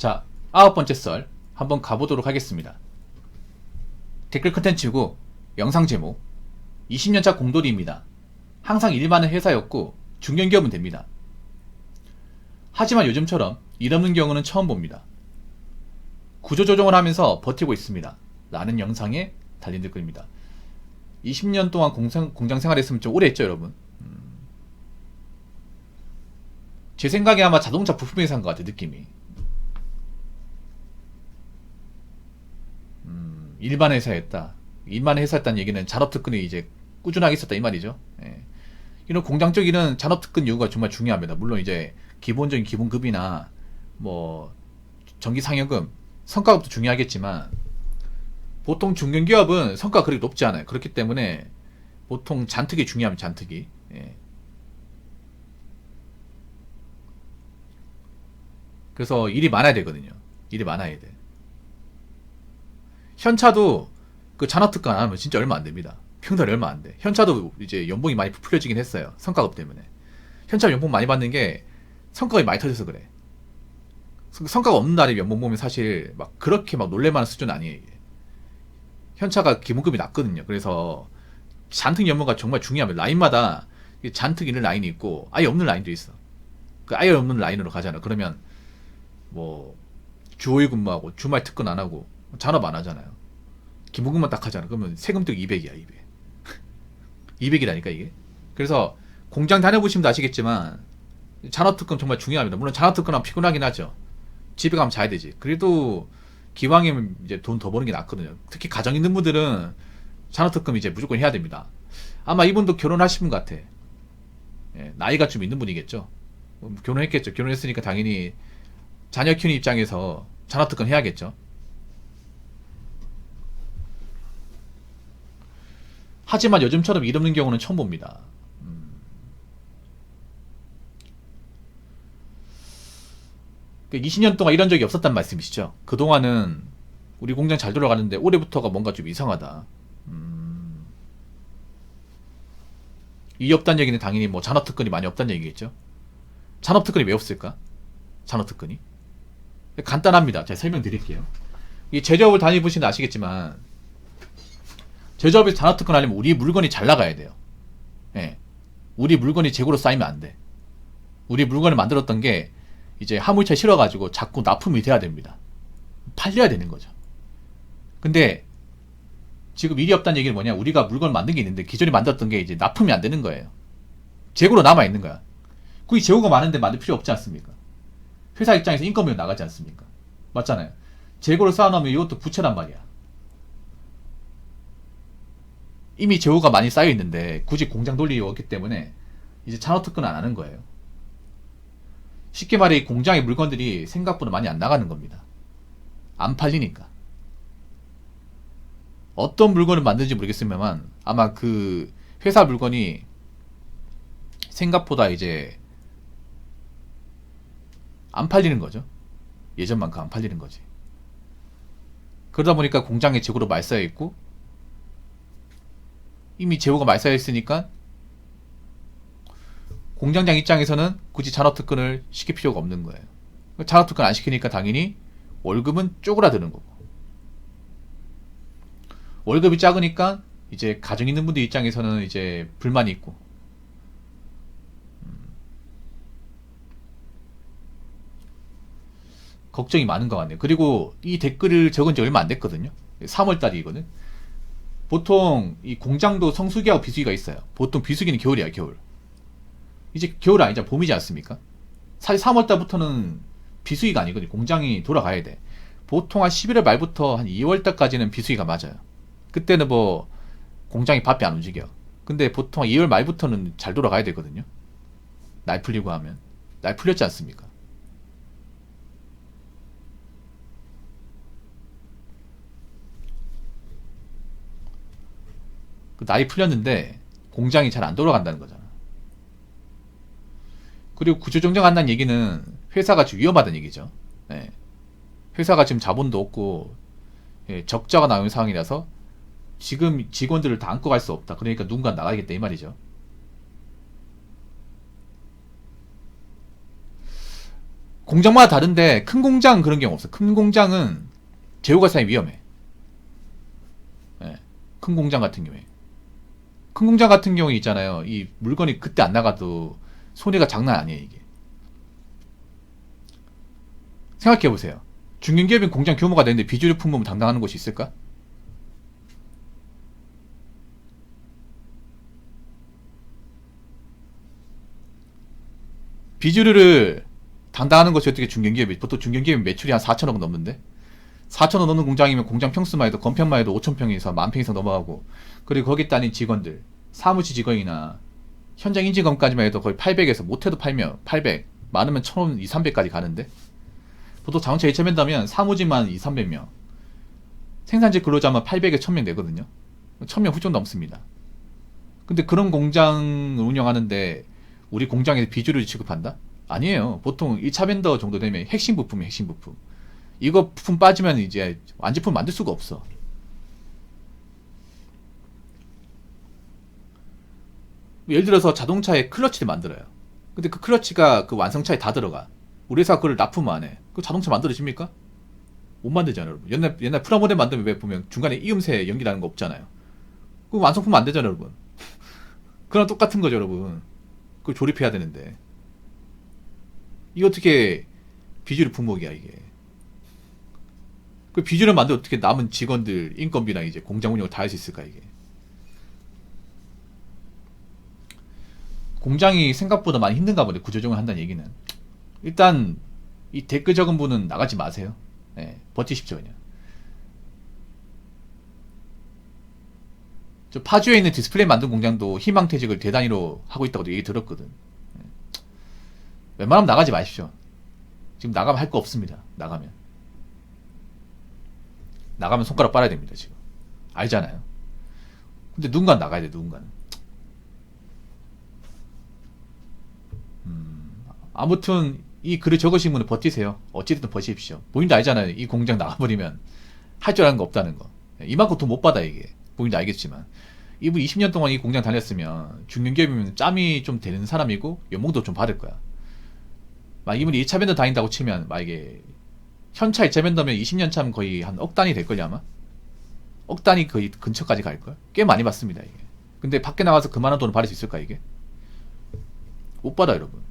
자, 9번째 썰 한번 가보도록 하겠습니다. 댓글 컨텐츠고 영상 제목 20년차 공돌이입니다. 항상 일 많은 회사였고 중견기업은 됩니다. 하지만 요즘처럼 일 없는 경우는 처음 봅니다. 구조조정을 하면서 버티고 있습니다. 라는 영상에 달린 댓글입니다. 20년 동안 공장 생활했으면 좀 오래 했죠, 여러분? 제 생각에 아마 자동차 부품 회사인 것 같아요, 느낌이. 일반 회사였다. 일반 회사였다는 얘기는 잔업특근이 이제 꾸준하게 있었다 이 말이죠. 예. 이런 공장 쪽 일은 잔업특근 요구가 정말 중요합니다. 물론 이제 기본적인 기본급이나 뭐 정기상여금, 성과급도 중요하겠지만 보통 중견기업은 성과가 그렇게 높지 않아요. 그렇기 때문에 보통 잔특이 중요합니다. 잔특이. 예. 그래서 일이 많아야 되거든요. 일이 많아야 돼. 현차도 그 잔업특근 안 하면 진짜 얼마 안 됩니다. 평달에 얼마 안 돼. 현차도 이제 연봉이 많이 부풀려지긴 했어요. 성과급 때문에. 현차 연봉 많이 받는 게 성과급이 많이 터져서 그래. 성과가 없는 날에 연봉 보면 사실 막 그렇게 막 놀랄만한 수준 아니에요. 이게. 현차가 기본급이 낮거든요. 그래서 잔특 연봉가 정말 중요합니다. 라인마다 잔특 있는 라인이 있고 아예 없는 라인도 있어. 그 아예 없는 라인으로 가잖아. 그러면 뭐 주 5일 근무하고 주말 특근 안 하고 잔업 안 하잖아요. 기본급만 딱 하잖아. 그러면 세금도 200이야, 200. 200이라니까 이게. 그래서 공장 다녀보시면 아시겠지만 잔업특근 정말 중요합니다. 물론 잔업특근하면 피곤하긴 하죠. 집에 가면 자야 되지. 그래도 기왕이면 이제 돈 더 버는 게 낫거든요. 특히 가정 있는 분들은 잔업특근 이제 무조건 해야 됩니다. 아마 이분도 결혼하신 분 같아. 예, 나이가 좀 있는 분이겠죠. 결혼했겠죠. 결혼했으니까 당연히 자녀 키우는 입장에서 잔업특근 해야겠죠. 하지만 요즘처럼 일 없는 경우는 처음 봅니다. 20년 동안 이런 적이 없었단 말씀이시죠? 그동안은 우리 공장 잘 돌아가는데 올해부터가 뭔가 좀 이상하다. 일이 없다는 얘기는 당연히 뭐 잔업특근이 많이 없다는 얘기겠죠? 잔업특근이 왜 없을까? 잔업특근이? 간단합니다. 제가 설명드릴게요. 이 제조업을 다녀보시면 아시겠지만 제조업에서 잔업특근 하려면 우리 물건이 잘 나가야 돼요. 예. 우리 물건이 재고로 쌓이면 안 돼. 우리 물건을 만들었던 게 이제 화물차에 실어가지고 자꾸 납품이 돼야 됩니다. 팔려야 되는 거죠. 근데 지금 일이 없다는 얘기는 뭐냐? 우리가 물건을 만든 게 있는데 기존에 만들었던 게 이제 납품이 안 되는 거예요. 재고로 남아있는 거야. 그 재고가 많은데 만들 필요 없지 않습니까? 회사 입장에서 인건비가 나가지 않습니까? 맞잖아요. 재고를 쌓아놓으면 이것도 부채란 말이야. 이미 재고가 많이 쌓여있는데 굳이 공장 돌리기 없기 때문에 이제 잔업특근을 안 하는 거예요. 쉽게 말해 공장의 물건들이 생각보다 많이 안 나가는 겁니다. 안 팔리니까. 어떤 물건을 만드는지 모르겠으면 아마 그 회사 물건이 생각보다 이제 안 팔리는 거죠. 예전만큼 안 팔리는 거지. 그러다 보니까 공장에 재고로 많이 쌓여 있고 이미 재고가 많이 쌓여 있으니까 공장장 입장에서는 굳이 잔업특근을 시킬 필요가 없는 거예요. 잔업특근 안 시키니까 당연히 월급은 쪼그라드는 거고. 월급이 작으니까 이제 가정 있는 분들 입장에서는 이제 불만이 있고. 걱정이 많은 것 같네요. 그리고 이 댓글을 적은 지 얼마 안 됐거든요. 3월달이거든. 보통 이 공장도 성수기하고 비수기가 있어요. 보통 비수기는 겨울이야, 겨울. 이제 겨울 아니자 봄이지 않습니까? 사실 3월달부터는 비수기가 아니거든요. 공장이 돌아가야 돼. 보통 한 11월 말부터 한 2월달까지는 비수기가 맞아요. 그때는 뭐 공장이 바삐 안 움직여. 근데 보통 2월 말부터는 잘 돌아가야 되거든요. 날 풀리고 하면. 날 풀렸지 않습니까? 그 날이 풀렸는데 공장이 잘 안 돌아간다는 거잖아. 그리고 구조정정한다는 얘기는 회사가 지금 위험하다는 얘기죠. 예. 회사가 지금 자본도 없고 적자가 나오는 상황이라서 지금 직원들을 다 안고 갈 수 없다. 그러니까 누군가 나가야겠다 이 말이죠. 공장마다 다른데 큰 공장 그런 경우 없어. 큰 공장은 재고가 상당히 위험해. 예. 큰 공장 같은 경우에. 큰 공장 같은 경우에 있잖아요. 이 물건이 그때 안 나가도 손해가 장난 아니에요, 이게. 생각해보세요. 중견기업인 공장 규모가 되는데 비주류 품목을 담당하는 곳이 있을까? 비주류를 담당하는 것이 어떻게 중견기업이, 보통 중견기업이 매출이 한 4천억 넘는데 4천억 넘는 공장이면 공장 평수만 해도 건편만 해도 5천평에서 10,000평 이상 넘어가고, 그리고 거기에 따른 직원들, 사무실 직원이나 현장 인지검까지만 해도 거의 800에서 못해도 800 많으면 1,000원 2, 300까지 가는데, 보통 자동차 1차 맨다면 사무직만 2, 300명, 생산직 근로자만 800에 1,000명 되거든요. 1,000명 훌쩍 넘습니다. 근데 그런 공장을 운영하는데 우리 공장에서 비주류를 취급한다? 아니에요. 보통 1차 벤더 정도 되면 핵심 부품이에요, 핵심 부품. 이거 부품 빠지면 이제 완제품 만들 수가 없어. 예를 들어서 자동차에 클러치를 만들어요. 근데 그 클러치가 그 완성차에 다 들어가. 우리 회사 그걸 납품 안 해. 그 자동차 만들어집니까? 못 만들잖아요, 여러분. 옛날 프라모델 만들면 왜 보면 중간에 이음새 연기라는 거 없잖아요. 그 완성품 안 되잖아요, 여러분. 그랑 똑같은 거죠, 여러분. 그걸 조립해야 되는데. 이게 어떻게 비주류 품목이야, 이게. 그 비주류 만들 어떻게 남은 직원들 인건비나 이제 공장 운영을 다 할 수 있을까, 이게. 공장이 생각보다 많이 힘든가 보네, 구조조정을 한다는 얘기는. 일단 이 댓글 적은 분은 나가지 마세요. 네, 버티십시오, 그냥. 저 파주에 있는 디스플레이 만든 공장도 희망퇴직을 대단위로 하고 있다고 얘기 들었거든. 네. 웬만하면 나가지 마십시오. 지금 나가면 할 거 없습니다. 나가면 손가락 빨아야 됩니다, 지금. 알잖아요. 근데 누군가는 나가야 돼, 누군가는. 아무튼 이 글을 적으신 분은 버티세요. 어찌됐든 버티십시오. 본인도 알잖아요. 이 공장 나가버리면 할 줄 아는 거 없다는 거. 이만큼 돈 못 받아, 이게. 본인도 알겠지만. 이분 20년 동안 이 공장 다녔으면 중견기업이면 짬이 좀 되는 사람이고 연봉도 좀 받을 거야. 막 이분이 2차 벤더 다닌다고 치면 막 이게 현차 2차 벤더면 20년 차면 거의 한 억 단위 될걸요, 아마? 억 단위 거의 근처까지 갈걸? 꽤 많이 받습니다, 이게. 근데 밖에 나가서 그만한 돈을 받을 수 있을까, 이게? 못 받아, 여러분.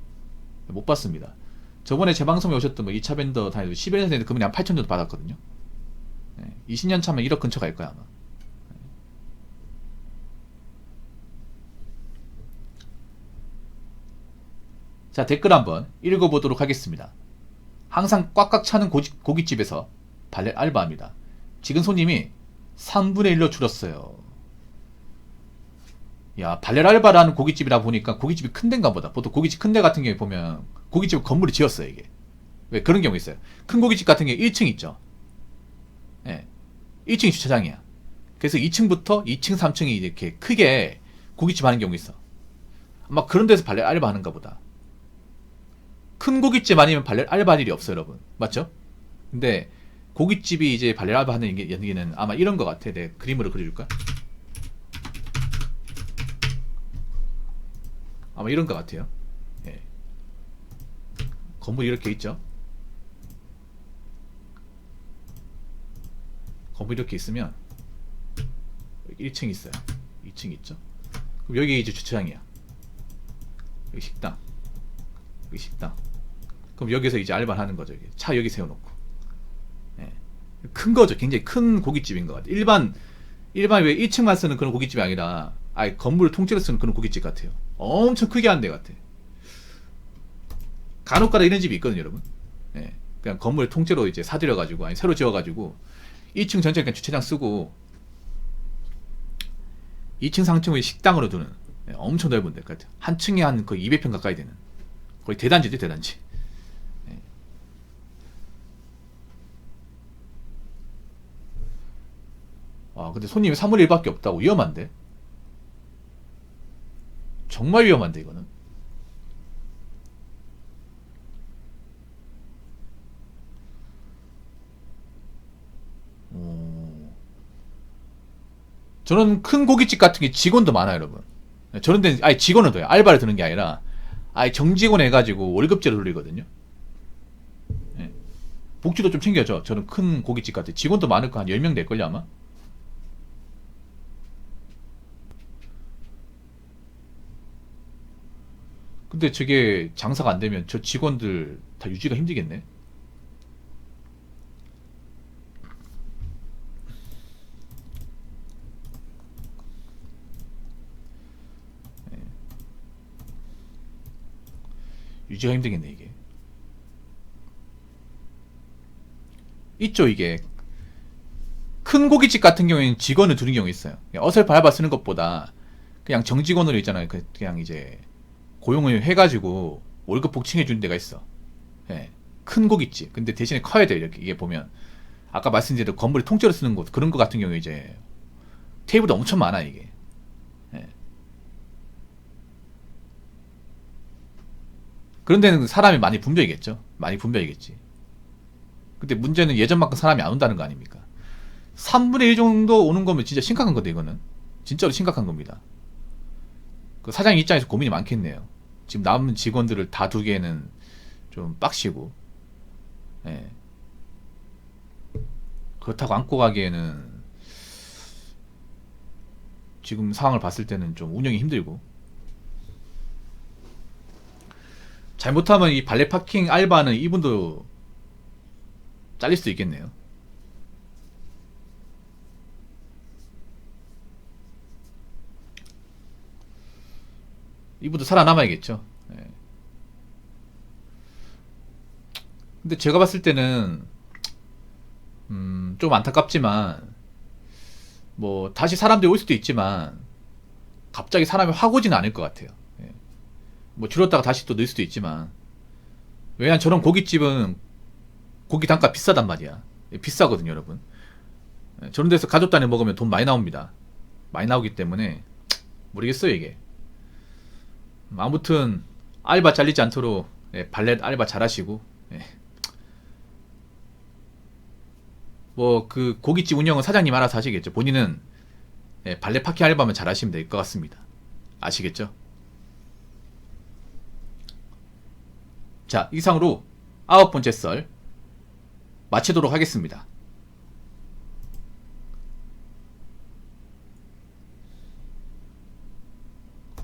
못 받습니다. 저번에 제 방송에 오셨던 뭐 2차 벤더 다니도 11년 됐는데 그분이 한 8천 정도 받았거든요. 20년 차면 1억 근처 갈 거야, 아마. 자, 댓글 한번 읽어보도록 하겠습니다. 항상 꽉꽉 차는 고깃집에서 발렛 알바합니다. 지금 손님이 3분의 1로 줄었어요. 야, 발렛 알바라는 고깃집이라 보니까 고깃집이 큰 데인가 보다. 보통 고깃집 큰 데 같은 경우에 보면 고깃집 건물이 지었어요, 이게. 왜 그런 경우 있어요. 큰 고깃집 같은 경우에 1층 있죠. 예. 1층이 주차장이야. 그래서 2층부터 2층, 3층이 이렇게 크게 고깃집 하는 경우 있어. 아마 그런 데서 발렛 알바 하는가 보다. 큰 고깃집 아니면 발렛 알바 할 일이 없어요, 여러분. 맞죠? 근데 고깃집이 이제 발렛 알바 하는 얘기는 아마 이런 것 같아. 내가 그림으로 그려줄까? 아마 이런 것 같아요. 예. 건물이 이렇게 있죠. 건물이 이렇게 있으면 1층 있어요. 2층 있죠. 그럼 여기 이제 주차장이야. 여기 식당. 여기 식당. 그럼 여기서 이제 알바를 하는 거죠. 차 여기 세워놓고. 예. 큰 거죠. 굉장히 큰 고깃집인 것 같아요. 일반 왜 1층만 쓰는 그런 고깃집이 아니라 아예 건물을 통째로 쓰는 그런 고깃집 같아요. 엄청 크게 하는 데 같아. 간혹가다 이런 집이 있거든요, 여러분. 예. 그냥 건물 통째로 이제 사들여가지고, 아니 새로 지어가지고 1층 전체 그냥 주차장 쓰고 2층 상층을 식당으로 두는, 예, 엄청 넓은 데 같아요. 한 층에 한 거의 200평 가까이 되는 거의 대단지죠, 대단지. 예. 아, 근데 손님이 3분의 1밖에 없다고? 위험한데? 정말 위험한데, 이거는. 저는 큰 고깃집 같은 게 직원도 많아요, 여러분. 저런 데는 아예 직원을 둬요. 알바를 드는 게 아니라 아예 정직원 해가지고 월급제로 돌리거든요. 복지도 좀 챙겨줘. 저는 큰 고깃집 같아. 직원도 많을 거 한 10명 될걸요, 아마? 근데 저게 장사가 안 되면 저 직원들 다 유지가 힘들겠네? 유지가 힘들겠네, 이게. 있죠, 이게. 큰 고깃집 같은 경우에는 직원을 두는 경우 있어요. 어설픈 알바 쓰는 것보다 그냥 정직원으로 있잖아요. 그냥 이제 고용을 해가지고 월급 복층해 주는 데가 있어. 예. 큰 고깃집. 근데 대신에 커야 돼요. 이렇게 이게 보면 아까 말씀드린 대로 건물에 통째로 쓰는 곳 그런 거 같은 경우에 이제 테이블이 엄청 많아 이게. 예. 그런 데는 사람이 많이 붐벼이겠죠. 많이 붐벼이겠지. 근데 문제는 예전만큼 사람이 안 온다는 거 아닙니까? 3분의 1 정도 오는 거면 진짜 심각한 건데 이거는 진짜로 심각한 겁니다. 그 사장 입장에서 고민이 많겠네요. 지금 남은 직원들을 다 두기에는 좀 빡시고, 예. 그렇다고 안고 가기에는 지금 상황을 봤을 때는 좀 운영이 힘들고, 잘못하면 이 발레 파킹 알바는 이분도 잘릴 수도 있겠네요. 이분도 살아남아야겠죠. 예. 근데 제가 봤을 때는 좀 안타깝지만 뭐 다시 사람들이 올 수도 있지만 갑자기 사람이 확 오지는 않을 것 같아요. 예. 뭐 줄었다가 다시 또 늘 수도 있지만 왜냐면 저런 고깃집은 고기 단가 비싸단 말이야. 예, 비싸거든요, 여러분. 예, 저런 데서 가족 단위 먹으면 돈 많이 나옵니다. 많이 나오기 때문에 모르겠어요 이게. 아무튼 알바 잘리지 않도록 예, 발렛 알바 잘하시고 예. 뭐 그 고깃집 운영은 사장님 알아서 하시겠죠. 본인은 예, 발렛 파킹 알바만 잘하시면 될 것 같습니다. 아시겠죠? 자, 이상으로 9번째 썰 마치도록 하겠습니다.